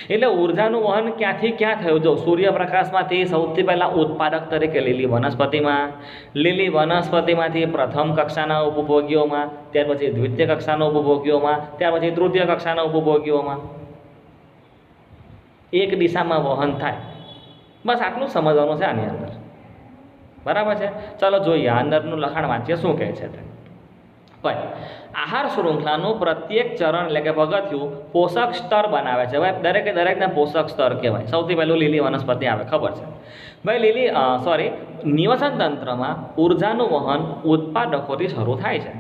એટલે ઉર્જાનું વહન ક્યાંથી ક્યાં થયું? જો સૂર્યપ્રકાશમાંથી સૌથી પહેલાં ઉત્પાદક તરીકે લીલી વનસ્પતિમાં, લીલી વનસ્પતિમાંથી પ્રથમ કક્ષાના ઉપભોગીઓમાં, ત્યાર પછી દ્વિતીય કક્ષાના ઉપભોગીઓમાં, ત્યાર પછી તૃતીય કક્ષાના ઉપભોગીઓમાં. એક દિશામાં વહન થાય. બસ આટલું સમજવાનું છે આની અંદર, બરાબર છે. ચાલો જોઈએ અંદરનું લખાણ વાંચીએ શું કહે છે તે. ભાઈ આહાર શૃંખલાનું પ્રત્યેક ચરણ એટલે કે પગથિયું પોષક સ્તર બનાવે છે. ભાઈ દરેકને પોષક સ્તર કહેવાય. સૌથી પહેલું લીલી વનસ્પતિ આવે, ખબર છે ભાઈ. નિવસન તંત્રમાં ઉર્જાનું વહન ઉત્પાદકોથી શરૂ થાય છે.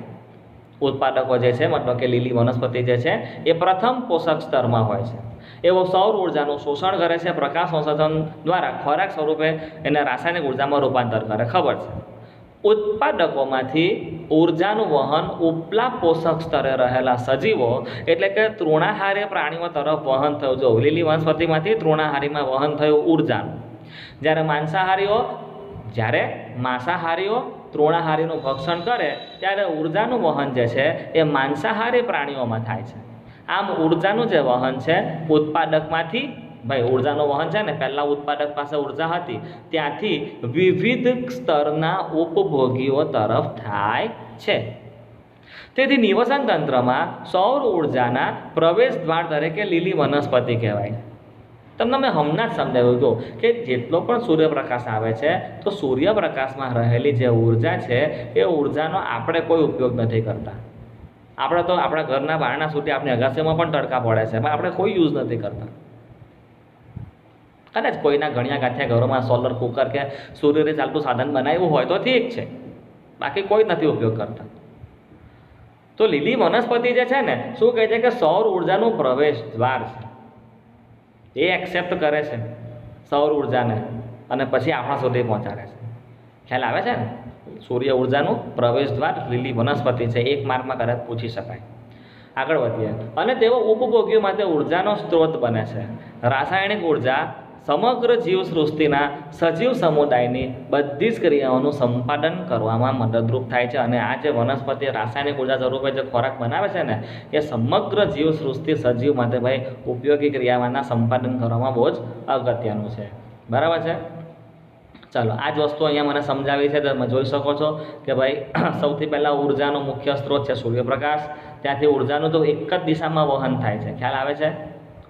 ઉત્પાદકો જે છે, મતલબ કે લીલી વનસ્પતિ જે છે એ પ્રથમ પોષક સ્તરમાં હોય છે. એવો સૌર ઉર્જાનું શોષણ કરે છે, પ્રકાશ સંશોધન દ્વારા ખોરાક સ્વરૂપે એને રાસાયણિક ઉર્જામાં રૂપાંતર કરે, ખબર છે. ઉત્પાદકોમાંથી ઉર્જાનું વહન ઉપલા પોષક સ્તરે રહેલા સજીવો એટલે કે તૃણાહારી પ્રાણીઓ તરફ વહન થયું. જો લીલી વનસ્પતિમાંથી તૃણાહારીમાં વહન થયું ઉર્જાનું. જ્યારે માંસાહારીઓ તૃણાહારીનું ભક્ષણ કરે ત્યારે ઉર્જાનું વહન જે છે એ માંસાહારી પ્રાણીઓમાં થાય છે. આમ ઉર્જાનું જે વહન છે ઉત્પાદકમાંથી, ભાઈ ઉર્જાનું વહન છે ને પહેલાં ઉત્પાદક પાસે ઉર્જા હતી ત્યાંથી વિવિધ સ્તરના ઉપભોગીઓ તરફ થાય છે. તેથી નિવસન તંત્રમાં સૌર ઉર્જાના પ્રવેશ દ્વાર તરીકે લીલી વનસ્પતિ કહેવાય. તમને મેં હમણાં જ સમજાવ્યું હતું કે જેટલો પણ સૂર્યપ્રકાશ આવે છે તો સૂર્યપ્રકાશમાં રહેલી જે ઉર્જા છે એ ઉર્જાનો આપણે કોઈ ઉપયોગ નથી કરતા. આપણે તો આપણા ઘરના બારણા સુધી આપણી અગાસીમાં પણ તડકા પડે છે, પણ આપણે કોઈ યુઝ નથી કરતા. કદાચ કોઈના ગણ્યા ગાંઠ્યા ઘરોમાં સોલર કુકર કે સૂર્યથી ચાલતું સાધન બનાવ્યું હોય તો ઠીક છે, બાકી કોઈ નથી ઉપયોગ કરતા. તો લીલી વનસ્પતિ જે છે ને શું કહે છે કે સૌર ઉર્જાનું પ્રવેશ દ્વાર છે. એ એક્સેપ્ટ કરે છે સૌર ઉર્જાને અને પછી આપણા સુધી પહોંચાડે છે. ખ્યાલ આવે છે ને? સૂર્ય ઉર્જાનું પ્રવેશ દ્વાર લીલી વનસ્પતિ છે. એક માર્કમાં કદાચ પૂછી શકાય. આગળ વધીએ. અને તેઓ ઉપભોગીઓ માટે ઉર્જાનો સ્ત્રોત બને છે. રાસાયણિક ઉર્જા સમગ્ર જીવસૃષ્ટિના સજીવ સમુદાયની બધી જ ક્રિયાઓનું સંપાદન કરવામાં મદદરૂપ થાય છે. અને આ જે વનસ્પતિ રાસાયણિક ઉર્જા સ્વરૂપે જે ખોરાક બનાવે છે ને એ સમગ્ર જીવસૃષ્ટિ સજીવ માટે ભાઈ ઉપયોગી ક્રિયાઓના સંપાદન કરવામાં બહુ જ અગત્યનું છે. બરાબર છે? ચાલો આ જ વસ્તુ અહીંયા મને સમજાવી છે. તમે જોઈ શકો છો કે ભાઈ સૌથી પહેલાં ઉર્જાનો મુખ્ય સ્ત્રોત છે સૂર્યપ્રકાશ. ત્યાંથી ઉર્જાનું તો એક જ દિશામાં વહન થાય છે. ખ્યાલ આવે છે?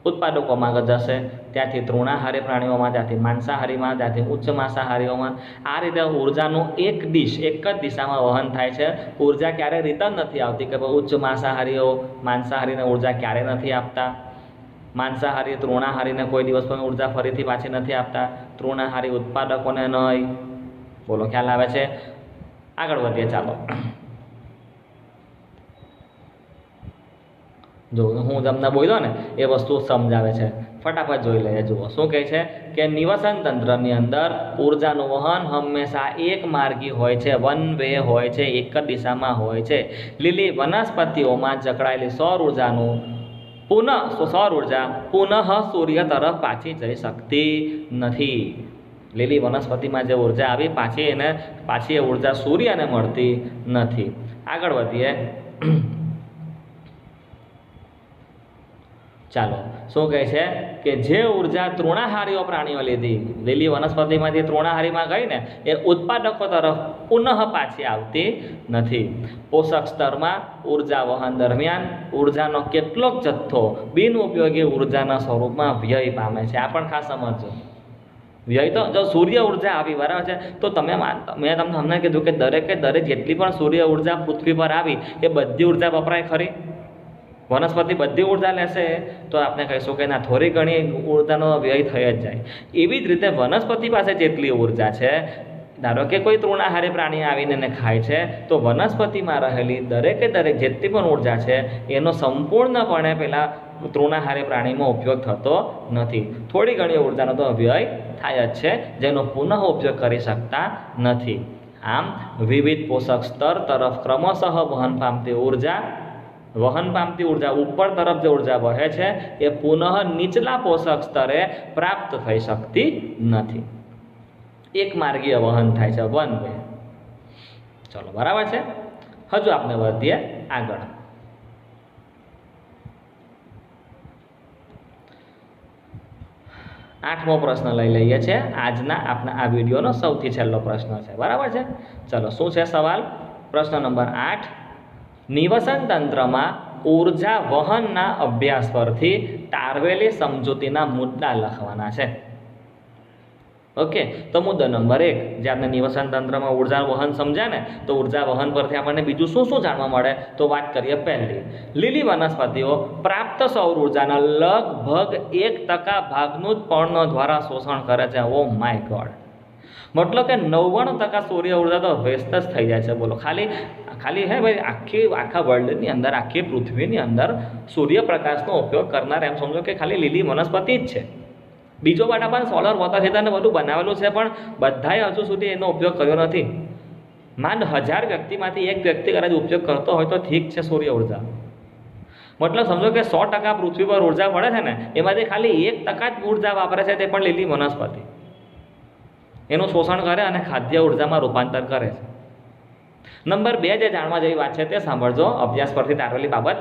ઉત્પાદકોમાં જશે, ત્યાંથી તૃણાહારી પ્રાણીઓમાં, ત્યાંથી માંસાહારીમાં, ત્યાંથી ઉચ્ચ માંસાહારીઓમાં. આ રીતે ઉર્જાનું એક જ દિશામાં વહન થાય છે. ઉર્જા ક્યારેય રિટર્ન નથી આવતી કે ભાઈ ઉચ્ચ માંસાહારીને ઉર્જા ક્યારેય નથી આપતા. માંસાહારી તૃણાહારીને કોઈ દિવસ પણ ઉર્જા ફરીથી પાછી નથી આપતા. તૃણાહારી ઉત્પાદકોને નહીં. બોલો, ખ્યાલ આવે છે? આગળ વધીએ. ચાલો જો હું તમને બોલ્યો ને એ વસ્તુ સમજાવે છે. ફટાફટ જોઈ લઈએ. જુઓ શું કહે છે કે નિવસન તંત્રની અંદર ઉર્જાનું વહન હંમેશા એક માર્ગી હોય છે, વન વે હોય છે, એક જ દિશામાં હોય છે. લીલી વનસ્પતિઓમાં જકડાયેલી સૌર ઉર્જા પુનઃ સૂર્ય તરફ પાછી જઈ શકતી નથી. લીલી વનસ્પતિમાં જે ઉર્જા આવી પાછી એ ઉર્જા સૂર્યને મળતી નથી. આગળ વધીએ. ચાલો શું કહે છે કે જે ઉર્જા તૃણાહારીઓ પ્રાણીઓ લીલી વનસ્પતિમાંથી તૃણાહારીમાં ગઈ ને એ ઉત્પાદકો તરફ પુનઃ પાછી આવતી નથી. પોષક સ્તરમાં ઉર્જા વહન દરમિયાન ઉર્જાનો કેટલોક જથ્થો બિનઉપયોગી ઉર્જાના સ્વરૂપમાં વ્યય પામે છે. આ પણ ખાસ સમજજો. વ્યય તો જો સૂર્ય ઉર્જા આવી બરાબર છે તો મેં તમને હમણાં કીધું કે દરેકે દરેક જેટલી પણ સૂર્ય ઉર્જા પૃથ્વી પર આવી એ બધી ઉર્જા વપરાય ખરી? વનસ્પતિ બધી ઉર્જા લેશે તો આપણે કહીશું કે ના, થોડી ઘણી ઉર્જાનો વ્યય થઈ જ જાય. એવી જ રીતે વનસ્પતિ પાસે જેટલી ઉર્જા છે, ધારો કે કોઈ તૃણાહારી પ્રાણી આવીને એને ખાય છે તો વનસ્પતિમાં રહેલી દરેકે દરેક જેટલી પણ ઉર્જા છે એનો સંપૂર્ણપણે પેલા તૃણાહારી પ્રાણીમાં ઉપયોગ થતો નથી. થોડી ઘણી ઉર્જાનો તો વ્યય થાય જ છે જેનો પુનઃ ઉપયોગ કરી શકતા નથી. આમ વિવિધ પોષક સ્તર તરફ ક્રમશઃ વહન પામતી ઉર્જા ઉપર તરફ જે ઉર્જા વહે છે એ પુનઃ નીચલા પોષક સ્તરે પ્રાપ્ત થઈ શકતી નથી. એક માર્ગીય વહન થાય છે, વન વે. ચલો બરાબર છે. હજુ આપણે વધીએ આગળ. આઠમો પ્રશ્ન લઈ લઈએ છીએ. આજના આપણા આ વિડીયોનો સૌથી છેલ્લો પ્રશ્ન છે. બરાબર છે. ચલો શું છે સવાલ? પ્રશ્ન નંબર 8. નિવસન તંત્રમાં ઉર્જા વહનના અભ્યાસ પરથી તારવેલી સમજૂતીના મુદ્દા લખવાના છે. ઓકે, તો મુદ્દો નંબર 1, જે આપણે નિવસન તંત્રમાં ઉર્જા વહન સમજ્યા ને, તો ઉર્જા વહન પરથી આપણને બીજું શું શું જાણવા મળે? તો વાત કરીએ પહેલી. લીલી વનસ્પતિઓ પ્રાપ્ત સૌર ઉર્જાના લગભગ 1% ભાગનું જ પર્ણો દ્વારા શોષણ કરે છે. Oh my God! મતલબ કે 99% સૂર્ય ઉર્જા તો વેસ્ટ જ થઈ જાય છે. બોલો, ખાલી હે ભાઈ, આખા વર્લ્ડની અંદર, આખી પૃથ્વીની અંદર સૂર્યપ્રકાશનો ઉપયોગ કરનાર એમ સમજો કે ખાલી લીલી વનસ્પતિ જ છે. બીજો બધા પણ સોલર વોટર હીટર ને બધું બનાવેલું છે, પણ બધાએ હજુ સુધી એનો ઉપયોગ કર્યો નથી. માંડ 1000 વ્યક્તિમાંથી એક વ્યક્તિ કદાચ ઉપયોગ કરતો હોય તો ઠીક છે સૂર્ય ઉર્જા. મતલબ સમજો કે 100% પૃથ્વી પર ઉર્જા પડે છે ને, એમાંથી ખાલી 1% જ ઉર્જા વાપરે છે, તે પણ લીલી વનસ્પતિ એનું શોષણ કરે અને ખાદ્ય ઉર્જામાં રૂપાંતર કરે છે. નંબર 2, જે જાણવા જેવી વાત છે તે સાંભળજો. અભ્યાસ પરથી તારવેલી બાબત.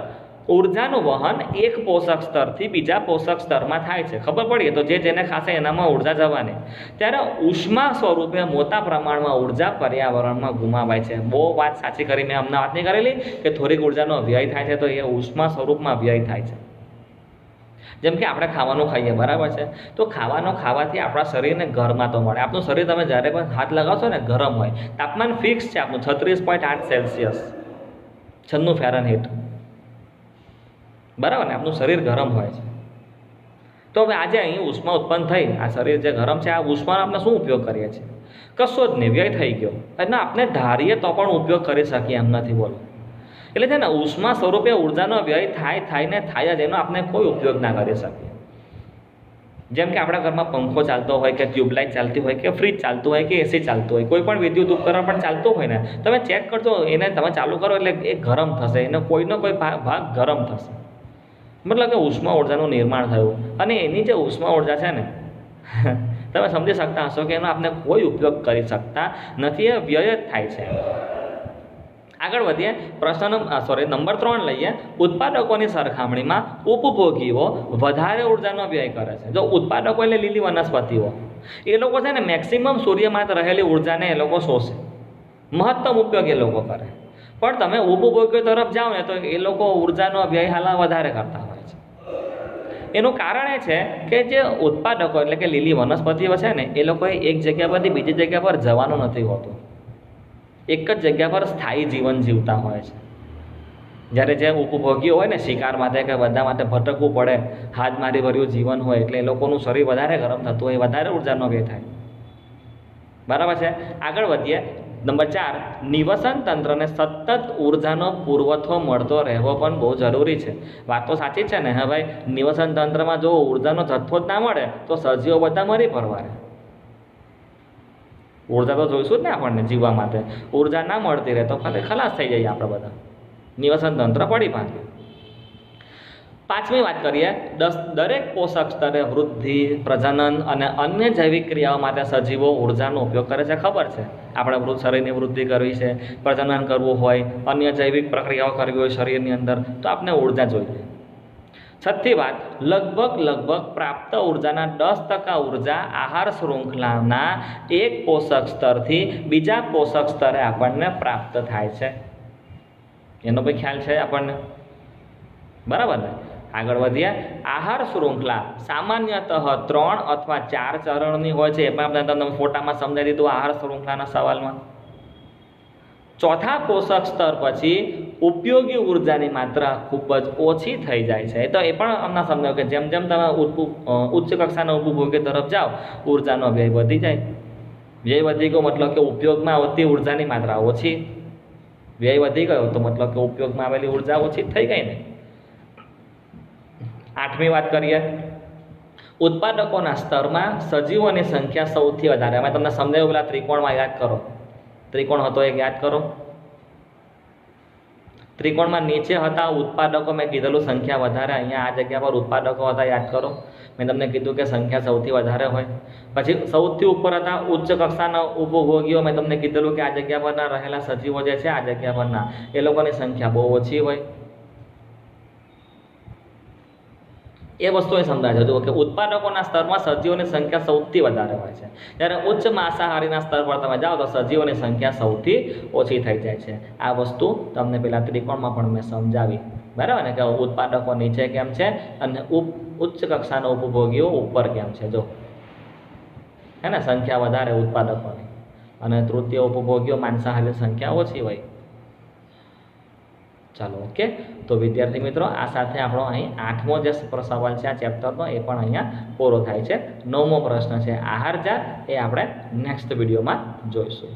ઉર્જાનું વહન એક પોષક સ્તરથી બીજા પોષક સ્તરમાં થાય છે. ખબર પડી તો જેને ખાશે એનામાં ઉર્જા જવાની. ત્યારે ઉષ્મા સ્વરૂપે મોટા પ્રમાણમાં ઉર્જા પર્યાવરણમાં ગુમાવાય છે. બહુ વાત સાચી કરી મેં હમણાં વાત નહીં કરેલી કે થોડીક ઉર્જાનો વ્યય થાય છે, તો એ ઉષ્મા સ્વરૂપમાં વ્યય થાય છે. જેમ કે આપણે ખાવાનું ખાઈએ, બરાબર છે, તો ખાવાનું ખાવાથી આપણા શરીરને ગરમા તો મળે. આપણું શરીર તમે જ્યારે પણ હાથ લગાવશો ને ગરમ હોય. તાપમાન ફિક્સ છે આપણું 36.8 સેલ્સિયસ, 96 ફેરનહીટ. બરાબર ને? આપણું શરીર ગરમ હોય છે. તો હવે આજે અહીં ઉષ્મા ઉત્પન્ન થઈ, આ શરીર જે ગરમ છે, આ ઉષ્માનો આપણે શું ઉપયોગ કરીએ છીએ? કશો જ નહીં, વ્યય થઈ ગયો. અને આપણે ધારીએ તો પણ ઉપયોગ કરી શકીએ એમ નથી. બોલો, એટલે છે ને ઉષ્મા સ્વરૂપે ઉર્જાનો વ્યય થાય જ, એનો આપણે કોઈ ઉપયોગ ના કરી શકીએ. જેમ કે આપણા ઘરમાં પંખો ચાલતો હોય કે ટ્યુબલાઇટ ચાલતી હોય કે ફ્રીજ ચાલતું હોય કે એસી ચાલતું હોય, કોઈ પણ વિદ્યુત ઉપકરણ પણ ચાલતું હોય ને, તમે ચેક કરજો, એને તમે ચાલુ કરો એટલે એ ગરમ થશે, એને કોઈનો કોઈ ભાગ ગરમ થશે. મતલબ કે ઉષ્મા ઉર્જાનું નિર્માણ થયું, અને એની જે ઉષ્મા ઉર્જા છે ને તમે સમજી શકતા હશો કે એનો આપણે કોઈ ઉપયોગ કરી શકતા નથી, એ વ્યય જ થાય છે. આગળ વધીએ. નંબર 3 લઈએ. ઉત્પાદકોની સરખામણીમાં ઉપભોગીઓ વધારે ઉર્જાનો વ્યય કરે છે. જો ઉત્પાદકો એટલે લીલી વનસ્પતિઓ, એ લોકો છે ને મેક્સિમમ સૂર્યમાં રહેલી ઉર્જાને એ લોકો શોષે, મહત્તમ ઉપયોગ એ લોકો કરે. પણ તમે ઉપભોગીઓ તરફ જાઓ ને તો એ લોકો ઉર્જાનો વ્યય હાલ વધારે કરતા હોય છે. એનું કારણ એ છે કે જે ઉત્પાદકો એટલે કે લીલી વનસ્પતિઓ છે ને, એ લોકોએ એક જગ્યા પરથી બીજી જગ્યા પર જવાનું નથી હોતું. એક જ જગ્યા પર સ્થાયી જીવન જીવતા હોય છે. જ્યારે જે ઉપભોગીઓ હોય ને, શિકાર માટે કે બધા માટે ભટકવું પડે, હાથમારી ભર્યું જીવન હોય, એટલે એ લોકોનું શરીર વધારે ગરમ થતું હોય, વધારે ઉર્જાનો વ્યય થાય. બરાબર છે. આગળ વધીએ. નંબર 4, નિવસન તંત્રને સતત ઉર્જાનો પુરવઠો મળતો રહેવો પણ બહુ જરૂરી છે. વાત તો સાચી છે ને. હા ભાઈ, નિવસન તંત્રમાં જો ઉર્જાનો જથ્થો જ ના મળે તો સજીવો બધા મરી પડવાના. ઉર્જા તો જોઈશું જ ને આપણને જીવવા માટે. ઉર્જા ના મળતી રહે તો ખલાસ થઈ જાય આપણે બધા, નિવસન તંત્ર પડી ભાંગે. 5મી વાત કરીએ. દરેક પોષક સ્તરે વૃદ્ધિ, પ્રજનન અને અન્ય જૈવિક ક્રિયાઓ માટે સજીવો ઉર્જાનો ઉપયોગ કરે છે. ખબર છે, આપણે શરીરની વૃદ્ધિ કરવી છે, પ્રજનન કરવું હોય, અન્ય જૈવિક પ્રક્રિયાઓ કરવી હોય શરીરની અંદર, તો આપણે ઉર્જા જોઈએ. છઠ્ઠી વાત, લગભગ પ્રાપ્ત ઉર્જાના 10% ઉર્જા આહાર શૃંખલાના એક પોષક સ્તરથી બીજા પોષક સ્તરે આપણને પ્રાપ્ત થાય છે. એનો ભાઈ ખ્યાલ છે આપણને? બરાબર ને? આગળ વધીએ. આહાર શૃંખલા સામાન્યતઃ 3 અથવા 4 ચરણની હોય છે. એ પણ આપણે તમને ફોટામાં સમજાવી દીધું આહાર શૃંખલાના સવાલમાં. ચોથા પોષક સ્તર પછી ઉપયોગી ઉર્જાની માત્રા ખૂબ જ ઓછી થઈ જાય છે. તો એ પણ અમને સમજાવ્યું કે જેમ જેમ તમે ઉચ્ચ કક્ષાના ઉપભોગ્ય તરફ જાઓ ઉર્જાનો વ્યય વધી જાય. વ્યય વધી ગયો મતલબ કે ઉપયોગમાં આવતી ઉર્જાની માત્રા ઓછી. વ્યય વધી ગયો તો મતલબ કે ઉપયોગમાં આવેલી ઉર્જા ઓછી થઈ ગઈ ને. 8મી વાત કરીએ. ઉત્પાદકોના સ્તરમાં સજીવોની સંખ્યા સૌથી વધારે. અમે તમને સમજાવ્યું પેલા ત્રિકોણમાં યાદ કરો. ત્રિકોણ હતો એક યાદ કરો. ત્રિકોણમાં નીચે હતા ઉત્પાદકો, મેં કીધેલું સંખ્યા વધારે. અહીંયા આ જગ્યા પર ઉત્પાદકો હતા યાદ કરો. મેં તમને કીધું કે સંખ્યા સૌથી વધારે હોય. પછી સૌથી ઉપર હતા ઉચ્ચ કક્ષાના ઉપભોગીઓ. મેં તમને કીધેલું કે આ જગ્યા પરના રહેલા સજીવો જે છે આ જગ્યા પરના એ લોકોની સંખ્યા બહુ ઓછી હોય. એ વસ્તુ એ સમજાય છે કે ઉત્પાદકોના સ્તરમાં સજીવોની સંખ્યા સૌથી વધારે હોય છે, જ્યારે ઉચ્ચ માંસાહારીના સ્તર પર તમે જાઓ તો સજીવોની સંખ્યા સૌથી ઓછી થઈ જાય છે. આ વસ્તુ તમને પેલા ત્રિકોણમાં પણ મેં સમજાવી, બરાબર ને, કે ઉત્પાદકો નીચે કેમ છે અને ઉચ્ચ કક્ષાના ઉપભોગીઓ ઉપર કેમ છે. જો હે ને, સંખ્યા વધારે ઉત્પાદકોની અને તૃતીય ઉપભોગીઓ માંસાહારી સંખ્યા ઓછી હોય. ચાલો, ઓકે. તો વિદ્યાર્થી મિત્રો, આ સાથે આપણો અહીં 8મો જે સવાલ છે આ ચેપ્ટરનો એ પણ અહીંયા પૂરો થાય છે. 9મો પ્રશ્ન છે આહાર જાત, એ આપણે નેક્સ્ટ વિડીયોમાં જોઈશું.